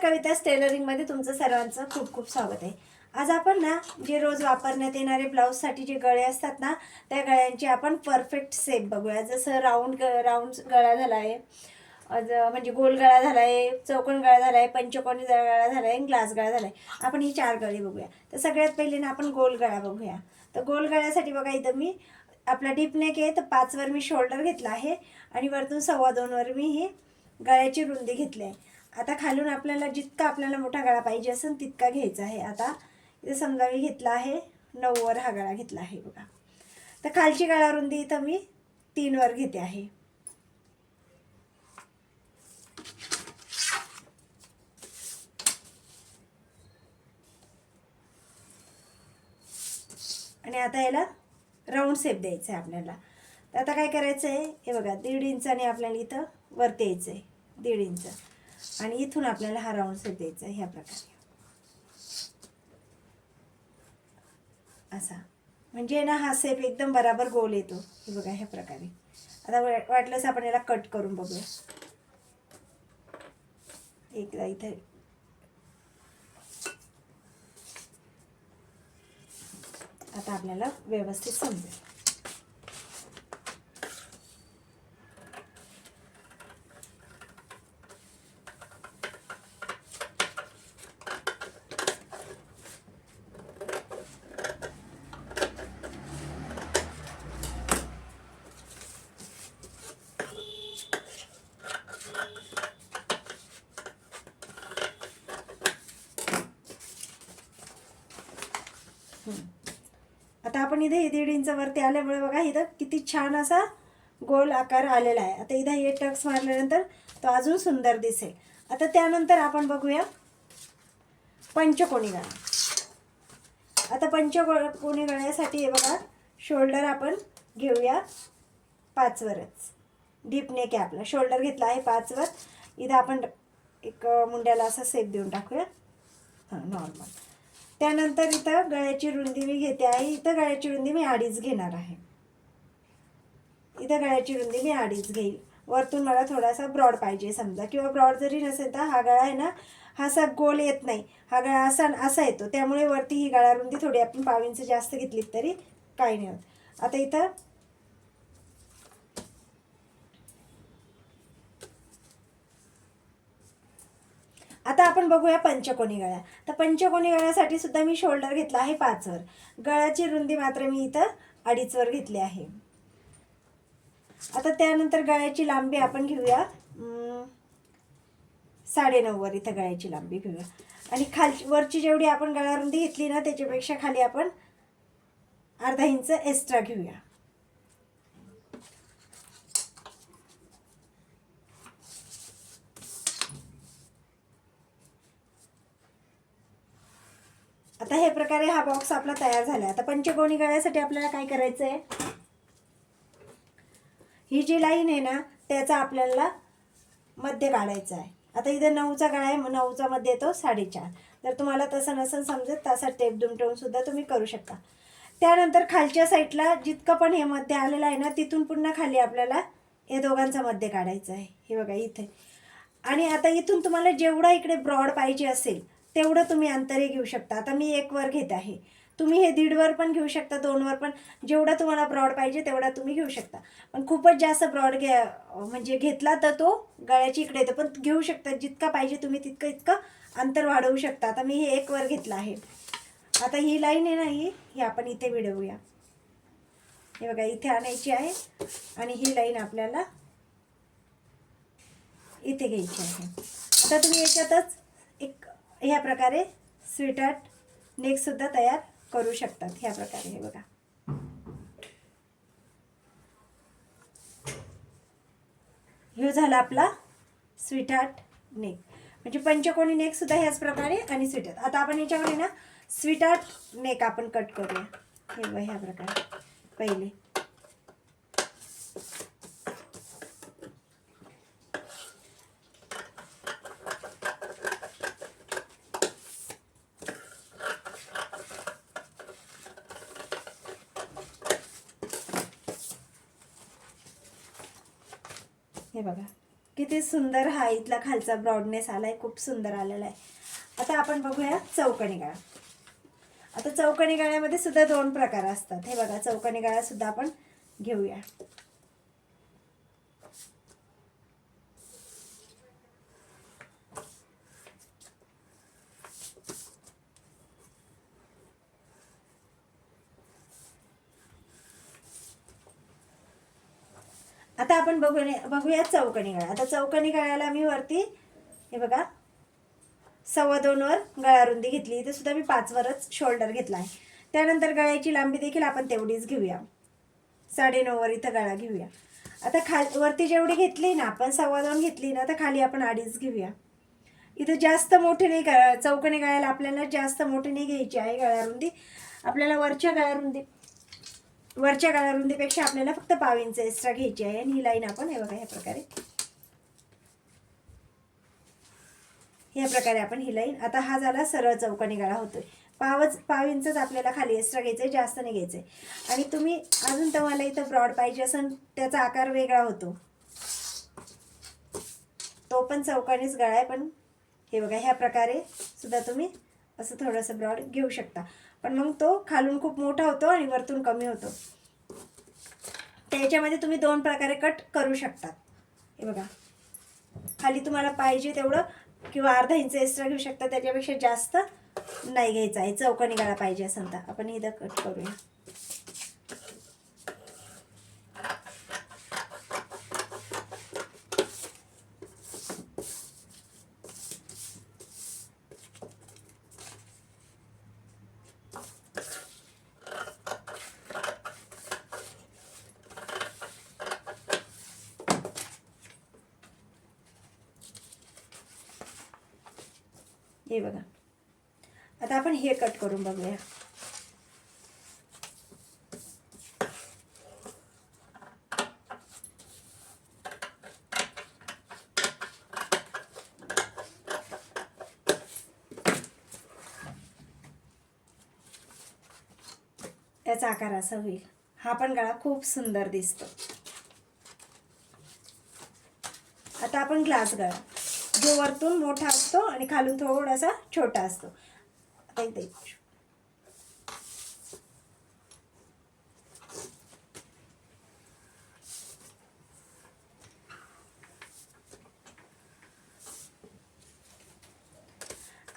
कवितास टेलरिंगमध्ये तुमचं सर्वांचं खूप खूप स्वागत आहे. आज आपण ना जे रोज वापरण्यात येणारे ब्लाऊजसाठी जे गळे असतात ना, त्या गळ्यांची आपण परफेक्ट शेप बघूया. जसं राऊंड गळा झाला आहे, म्हणजे गोल गळा झाला आहे, चौकोन गळा झाला आहे, पंचकोनी गळा झाला आहे, ग्लास गळा झाला आहे. आपण ही 4 गळे बघूया. तर सगळ्यात पहिले ना आपण गोल गळा बघूया. तर गोल गळ्यासाठी बघा, इथं मी आपला डीप नेक आहे, तर 5 वर मी शोल्डर घेतला आहे आणि वरतून 2.25 वर मी ही गळ्याची रुंदी घेतली आहे. आता खालून आपल्याला जितका आपल्याला मोठा गळा पाहिजे असेल तितका घ्यायचा आहे. आता इथं समजा मी घेतला आहे 9 वर हा गळा घेतला आहे बघा. तर खालची गळा रुंदी इथं मी 3 वर घेते आहे. आणि आता याला राऊंड शेप द्यायचा आहे आपल्याला. तर आता काय करायचं आहे, हे बघा 1.5 इंचाने आपल्याला इथं वरती यायचं आहे, 1.5 इंच, आणि इथून आपल्याला हा राऊंड शेप द्यायचा आहे ह्या प्रकारे असा. म्हणजे ना हा शेप एकदम बराबर गोल येतो. हे बघा ह्या प्रकारे. आता वाटलंच आपण याला कट करून बघूया. एकदा इथे आता आपल्याला व्यवस्थित समजेल. आता आपण इथे 1.5 इंच वरती आल्यामुळे बघा इथं किती छान असा गोल आकार आलेला आहे. आता इथं हे टक्स मारल्यानंतर तो अजून सुंदर दिसेल. आता त्यानंतर आपण बघूया पंचकोनी गळा. आता पंचकोनी गळ्यासाठी हे बघा शोल्डर आपण घेऊया 5 वरच. डीप नेक आहे आपला, शोल्डर घेतला आहे 5 वर. इथं आपण एक मुंड्याला असा शेप देऊन टाकूया, नॉर्मल. त्यानंतर इथं गळ्याची रुंदी मी घेते आहे. इथं गळ्याची रुंदी मी 2.5 घेणार आहे. इथं गळ्याची रुंदी मी 2.5 घेईल. वरतून मला थोडासा ब्रॉड पाहिजे समजा, किंवा ब्रॉड जरी नसेल तर हा गळा आहे ना, हा असा गोल येत नाही, हा गळा असा येतो. त्यामुळे वरती ही गळा रुंदी थोडी आपण 1.5 इंच जास्त घेतली तरी काही नाही होत. आता इथं आता आपण बघूया पंचकोनी गळा. तर पंचकोनी गळ्यासाठी सुद्धा मी शोल्डर घेतला आहे 5 वर. गळ्याची रुंदी मात्र मी इथं 2.5 वर घेतली आहे. आता त्यानंतर गळ्याची लांबी आपण घेऊया 9.5 वर. इथं गळ्याची लांबी घेऊया, आणि वरची जेवढी आपण गळा रुंदी घेतली ना त्याच्यापेक्षा खाली आपण 1/2 इंच एक्स्ट्रा घेऊया. आता हे प्रकारे हा बॉक्स आपला तयार झाला. आता पंचकोनी गळ्यासाठी आपल्याला काय करायचं आहे, ही जी लाईन आहे ना त्याचा आपल्याला मध्य काढायचा आहे. आता इथे 9चा गळा आहे, 9चा मध्ये येतो 4.5. जर तुम्हाला तसं नसेल समजत तसा टेप दुमटवून सुद्धा तुम्ही करू शकता. त्यानंतर खालच्या साईडला जितकं पण हे मध्य आलेलं आहे ना तिथून पुन्हा खाली आपल्याला हे दोघांचा मध्य काढायचं आहे. हे बघा इथे. आणि आता इथून तुम्हाला जेवढा इकडे ब्रॉड पाहिजे असेल तेवढं तुम्ही अंतरही घेऊ शकता. आता मी 1 वर घेत आहे, तुम्ही हे 1.5 वर पण घेऊ शकता, 2 वर पण. जेवढा तुम्हाला ब्रॉड पाहिजे तेवढा तुम्ही घेऊ शकता. पण खूपच जास्त ब्रॉड म्हणजे घेतला तर तो गळ्याची इकडे येतो, पण घेऊ शकता जितका पाहिजे तुम्ही इतकं अंतर वाढवू शकता. आता मी हे 1 वर घेतलं आहे. आता ही लाईन आहे ना, ही आपण इथे विडवूया. हे बघा इथे आणायची आहे, आणि ही लाईन आपल्याला इथे घ्यायची आहे. आता तुम्ही याच्यातच एक ह्या प्रकारे स्वीटहार्ट नेक सुद्धा तयार करू शकतात. ह्या प्रकारे हे बघा. हे झाला आपला स्वीटहार्ट नेक, म्हणजे पंचकोनी नेक सुद्धा ह्याच प्रकारे, आणि स्वीटहार्ट. आता आपण याच्यावर ना स्वीटहार्ट नेक आपण कट करूया. हे बघा ह्या प्रकारे पहिले. हे बघा किती सुंदर हा इथला खालचा ब्रॉडनेस आलाय, खूप सुंदर आलेला आहे. आता आपण बघूया चौकणी गळा. आता चौकणी गळ्यामध्ये सुद्धा 2 प्रकार असतात. हे बघा, चौकणी गळा सुद्धा आपण घेऊया. आता आपण बघूया चौकणी गळा. आता चौकणी गळ्याला मी वरती हे बघा 2.25 वर गळा रुंदी घेतली. इथे सुद्धा मी 5 वरच शोल्डर घेतला आहे. त्यानंतर गळ्याची लांबी देखील आपण तेवढीच घेऊया, 9.5 वर इथं गळा घेऊया. आता वरती जेवढी घेतली ना आपण 2.25 घेतली ना, तर खाली आपण 2.5 घेऊया. इथं जास्त मोठी नाही, चौकणी गळ्याला आपल्याला जास्त मोठी नाही घ्यायची आहे गळा रुंदी. आपल्याला वरच्या गळा रुंदीपेक्षा आपल्याला फक्त 1/2 इंच एक्स्ट्रा घ्यायची आहे. आणि ही लाईन आपण हे बघा ह्या प्रकारे आपण ही लाईन. आता हा झाला सरळ चौकणी गळा होतोय. 1/2 इंचच आपल्याला खाली एक्स्ट्रा घ्यायचंय, जास्त नाही घ्यायचंय. आणि तुम्ही अजून तुम्हाला इथं ब्रॉड पाहिजे असेल, त्याचा आकार वेगळा होतो, तो पण चौकणीच गळा आहे. पण हे बघा ह्या प्रकारे सुद्धा तुम्ही असं थोडंसं ब्रॉड घेऊ शकता. पण मग तो खालून खूप मोठा होतो आणि वरतून कमी होतो. त्याच्यामध्ये तुम्ही 2 प्रकारे कट करू शकता. हे बघा, खाली तुम्हाला पाहिजे तेवढं किंवा 1/2 इंच एक्स्ट्रा घेऊ शकता, त्याच्यापेक्षा जास्त नाही घ्यायचा आहे. चौकणी गळा पाहिजे असेल तर आपण इथं कट करूया. हे बघा, आता आपण हे कट करून बघूया. याचा आकार असा होईल. हा पण गळा खूप सुंदर दिसतो. आता आपण ग्लास गळा, जो वरतून मोठा असतो आणि खालून थोडासा छोटा असतो. आता इथे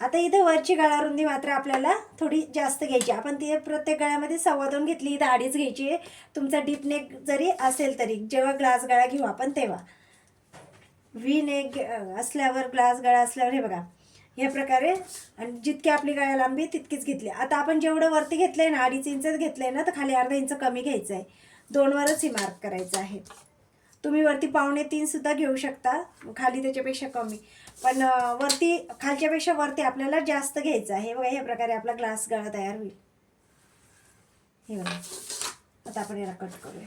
आता इथे वरची गळा रुंदी मात्र आपल्याला थोडी जास्त घ्यायची. आपण ती प्रत्येक गळ्यामध्ये 2.25 घेतली, इथं 2.5 घ्यायची. तुमचा डीप नेक जरी असेल तरी जेव्हा ग्लास गळा घेऊ आपण तेव्हा, व्ही नेक असल्यावर, ग्लास गळा असल्यावर हे बघा ह्या प्रकारे. आणि जितकी आपली गळा लांबी तितकीच घेतली. आता आपण जेवढं वरती घेतलंय ना, 2.5 इंचच घेतलंय ना, तर खाली 1/2 इंच कमी घ्यायचं आहे. 2 वरच ही मार्क करायचं आहे. तुम्ही वरती 2.25 सुद्धा घेऊ शकता, खाली त्याच्यापेक्षा कमी. पण वरती खालच्यापेक्षा वरती आपल्याला जास्त घ्यायचं आहे. बघा ह्या प्रकारे आपला ग्लास गळा तयार होईल. हे बघा, आता आपण याला कट करूया.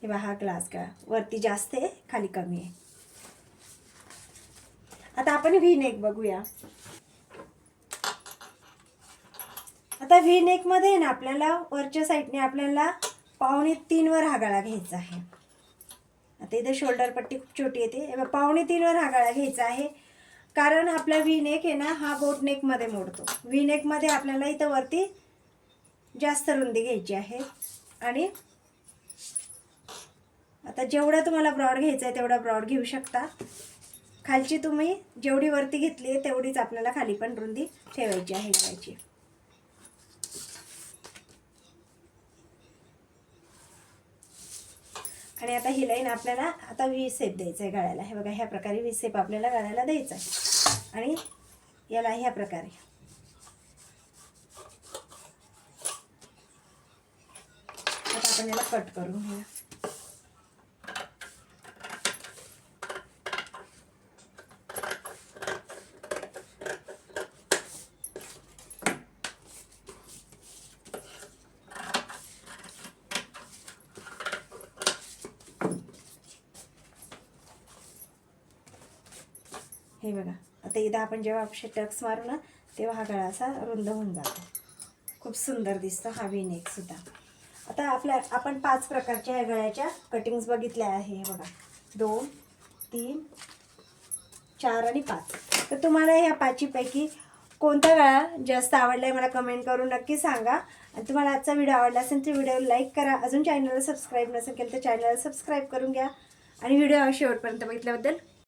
हे बघा, हा ग्लास गळा वरती जास्त आहे, खाली कमी आहे. आता आपण व्ही नेक बघूया. आता व्ही नेक मध्ये ना आपल्याला वरच्या साईडने आपल्याला 2.25 वर हा गळा घ्यायचा आहे. आता इथे शोल्डर पट्टी खूप छोटी येते. 2.25 वर हा गळा घ्यायचा आहे, कारण आपला व्ही नेक आहे ना हा बोट नेक मध्ये मोडतो. व्ही नेक मध्ये आपल्याला इथं वरती जास्त रुंदी घ्यायची आहे. आणि आता जेवढा तुम्हाला ब्रॉड घ्यायचा आहे तेवढा ब्रॉड घेऊ शकता. खालची तुम्ही जेवढी वरती घेतली आहे तेवढीच आपल्याला खाली पण रुंदी ठेवायची आहे गळ्याची. आणि आता ही लाईन आपल्याला आता व्ही शेप द्यायचा आहे गळ्याला. हे बघा ह्या प्रकारे व्ही शेप आपल्याला गळ्याला द्यायचा आहे. आणि याला ह्या प्रकारे आता आपण याला कट करून घेऊया. हे बघा, आता इथं आपण जेव्हा असे टक्स मारू ना तेव्हा हा गळा असा रुंद होऊन जातो. खूप सुंदर दिसतं हा व्ही नेकसुद्धा. आता आपण 5 प्रकारच्या ह्या गळ्याच्या कटिंग्स बघितल्या आहे. हे बघा 2, 3, 4 आणि 5. तर तुम्हाला ह्या 5पैकी कोणता गळा जास्त आवडला आहे मला कमेंट करून नक्की सांगा. आणि तुम्हाला आजचा व्हिडिओ आवडला असेल तर व्हिडिओ लाईक करा. अजून चॅनलला सबस्क्राईब नसेल केलं तर चॅनलला सबस्क्राईब करून घ्या. आणि व्हिडिओ शेवटपर्यंत बघितल्याबद्दल